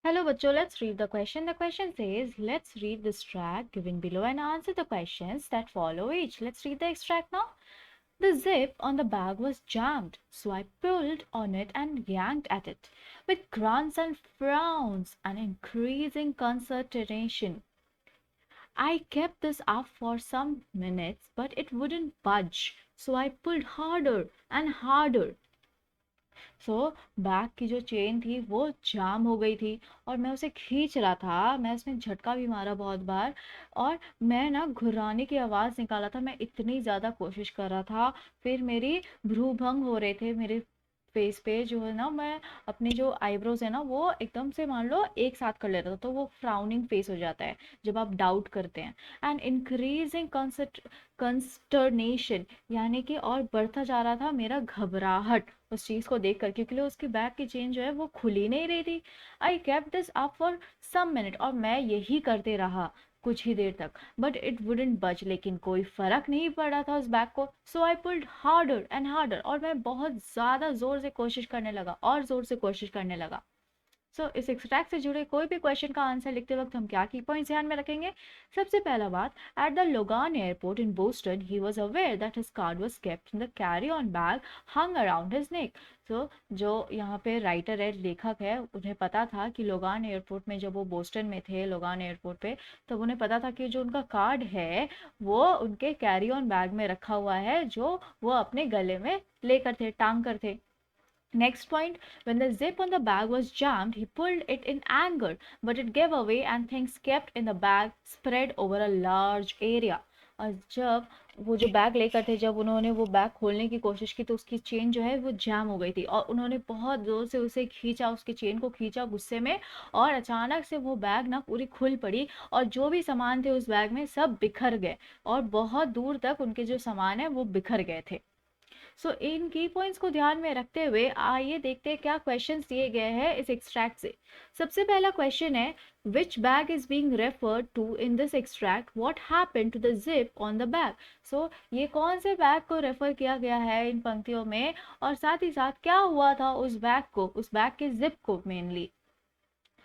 Hello, bachcho. Let's read the question. The question says, let's read this track given below and answer the questions that follow each. Let's read the extract now. The zip on the bag was jammed, so I pulled on it and yanked at it. With grunts and frowns and increasing consternation, I kept this up for some minutes, but it wouldn't budge, so I pulled harder and harder. So bag की जो chain थी वो जाम हो गई थी और मैं उसे खींच रहा था। मैं उसमें झटका भी मारा बहुत बार और मैं ना घुर्राने की आवाज़ निकाला था। मैं इतनी ज़्यादा कोशिश कर रहा था। फिर मेरी भ्रूभंग हो रहे थे मेरे फेस पे। जो है ना, मैं अपनी जो आईब्रोज है ना वो एकदम से मान लो एक साथ कर लेता था, तो वो फ्राउनिंग फेस हो जाता है जब आप डाउट करते हैं। एंड इंक्रीजिंग कंस्टर्नेशन, यानी कि और बढ़ता जा रहा था मेरा घबराहट उस चीज़ को देख कर, क्योंकि उसकी बैग की चेन जो है वो खुल ही नहीं रही थी। I kept this up for some minute, और मैं यही करते रहा कुछ ही देर तक। बट इट वुडेंट बच, लेकिन कोई फर्क नहीं पड़ रहा था उस बैग को। So I pulled harder and harder, और मैं बहुत ज़्यादा ज़ोर से कोशिश करने लगा और ज़ोर से कोशिश करने लगा। इस एक्सट्रैक्ट से जुड़े कोई भी क्वेश्चन का आंसर लिखते वक्त हम क्या की पॉइंट्स ध्यान में रखेंगे? सबसे पहला बात, at the Logan airport in Boston he was aware that his card was kept in the carry on bag hung around his neck. So जो यहाँ पे राइटर है, लेखक है, उन्हें पता था कि लोगान एयरपोर्ट में, जब वो बोस्टन में थे लोगान एयरपोर्ट पे, तब उन्हें पता था कि जो उनका कार्ड है वो उनके कैरी ऑन बैग में रखा हुआ है, जो वो अपने गले में लेकर थे, टांग कर थे। Next point, when the zip on the bag was jammed, he pulled it in anger, but it gave away and things kept in the bag spread over a large area. और जब वो जो बैग लेकर थे, जब उन्होंने वो bag खोलने की कोशिश की, तो उसकी चेन जो है वो जैम हो गई थी और उन्होंने बहुत ज़ोर से उसे खींचा, उसकी चेन को खींचा गुस्से में, और अचानक से वो बैग ना पूरी खुल पड़ी और जो भी सामान थे उस बैग में सब बिखर गए और बहुत दूर तक उनके जो सामान है वो बिखर गए थे। इन की पॉइंट्स को ध्यान में रखते हुए आइए देखते हैं क्या क्वेश्चंस दिए गए हैं इस एक्सट्रैक्ट से। सबसे पहला क्वेश्चन है, which bag is being referred to in this extract, what happened to the zip on the bag. ये कौन से बैग को रेफर किया गया है इन पंक्तियों में, और साथ ही साथ क्या हुआ था उस बैग को, उस बैग के जिप को मेनली।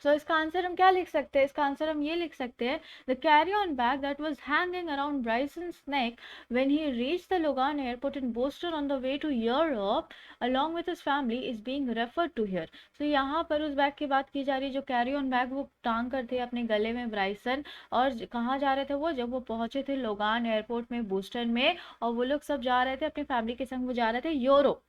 इसका आंसर हम क्या लिख सकते हैं? इसका आंसर हम ये लिख सकते हैं, the carry on bag that was hanging around Bryson's neck when he reached the Logan airport in Boston on the way to Europe along with his family is being referred to here. यहाँ पर उस bag की बात की जा रही है, जो कैरी ऑन बैग वो टांग कर थे अपने गले में ब्राइसन, और कहाँ जा रहे थे वो, जब वो पहुंचे थे लोगान एयरपोर्ट में बोस्टन में, और वो लोग सब जा रहे थे अपनी फैमिली के संग, वो जा रहे थे यूरोप।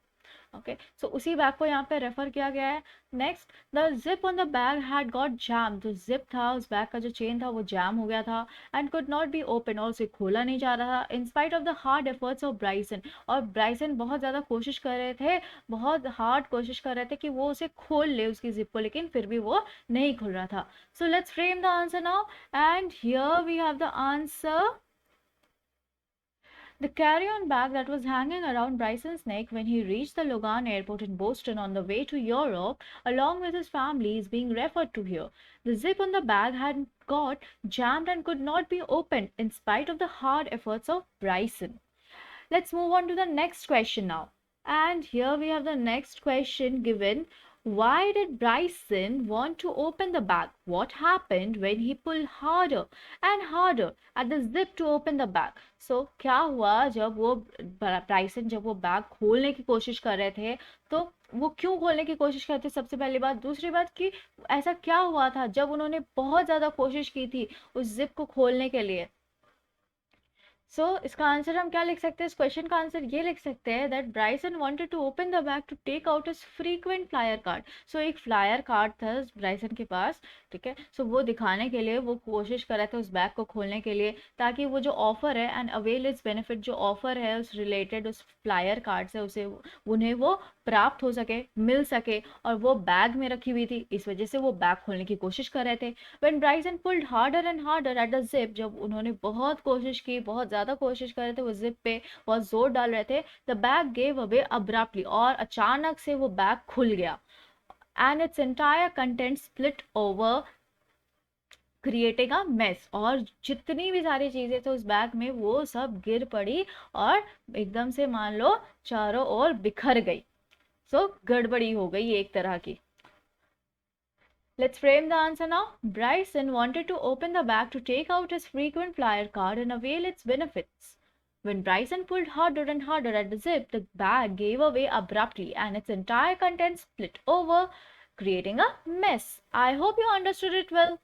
ओके, उसी बैग को यहाँ पे रेफर किया गया है। Next, the zip on the bag had got jam, जो जिप था उस बैग का, जो चेन था वो जैम हो गया था, and could not be open, और उसे खोला नहीं जा रहा था, in spite of the hard efforts of Bryson. और ब्राइसन बहुत ज़्यादा कोशिश कर रहे थे, बहुत हार्ड कोशिश कर रहे थे कि वो उसे खोल ले उसकी जिप को, लेकिन फिर भी वो नहीं खुल रहा था। Let's frame the answer now, and here we have the answer. The carry-on bag that was hanging around Bryson's neck when he reached the Logan airport in Boston on the way to Europe, along with his family, is being referred to here. The zip on the bag had got jammed and could not be opened in spite of the hard efforts of Bryson. Let's move on to the next question now. And here we have the next question given. Why did Bryson want to open the bag? What happened when he pulled harder and harder at the zip to open the bag? क्या हुआ जब वो ब्राइसन, जब वो bag खोलने की कोशिश कर रहे थे, तो वो क्यों खोलने की कोशिश करते? सबसे पहली बात। दूसरी बात कि ऐसा क्या हुआ था जब उन्होंने बहुत ज़्यादा कोशिश की थी उस जिप को खोलने के लिए। इसका आंसर हम क्या लिख सकते हैं? इस क्वेश्चन का आंसर ये लिख सकते हैं that Bryson wanted to open the bag to take out his frequent flyer card. एक फ्लायर कार्ड था ब्राइसन के पास, ठीक है। वो दिखाने के लिए वो कोशिश कर रहे थे उस बैग को खोलने के लिए, ताकि वो जो ऑफर है एंड अवेल इज बेनिफिट, जो ऑफर है उस रिलेटेड उस फ्लायर कार्ड से, उसे उन्हें वो प्राप्त हो सके, मिल सके, और वो बैग में रखी हुई थी, इस वजह से वो बैग खोलने की कोशिश कर रहे थे। When Bryson pulled harder and harder at the zip, जब उन्होंने बहुत कोशिश की, बहुत ज़्यादा कोशिश कर रहे थे, वो जिप पे बहुत जोर डाल रहे थे, the bag gave away abruptly, और अचानक से वो बैग खुल गया, and its entire content split over creating a mess, और जितनी भी सारी चीज़ें थे उस बैग में वो सब गिर पड़ी और एकदम से मान लो चारों ओर बिखर गई। गड़बड़ी हो गई एक तरह की। Let's frame the answer now. Bryson wanted to open the bag to take out his frequent flyer card and avail its benefits. When Bryson pulled harder and harder at the zip, the bag gave away abruptly and its entire contents split over, creating a mess. I hope you understood it well.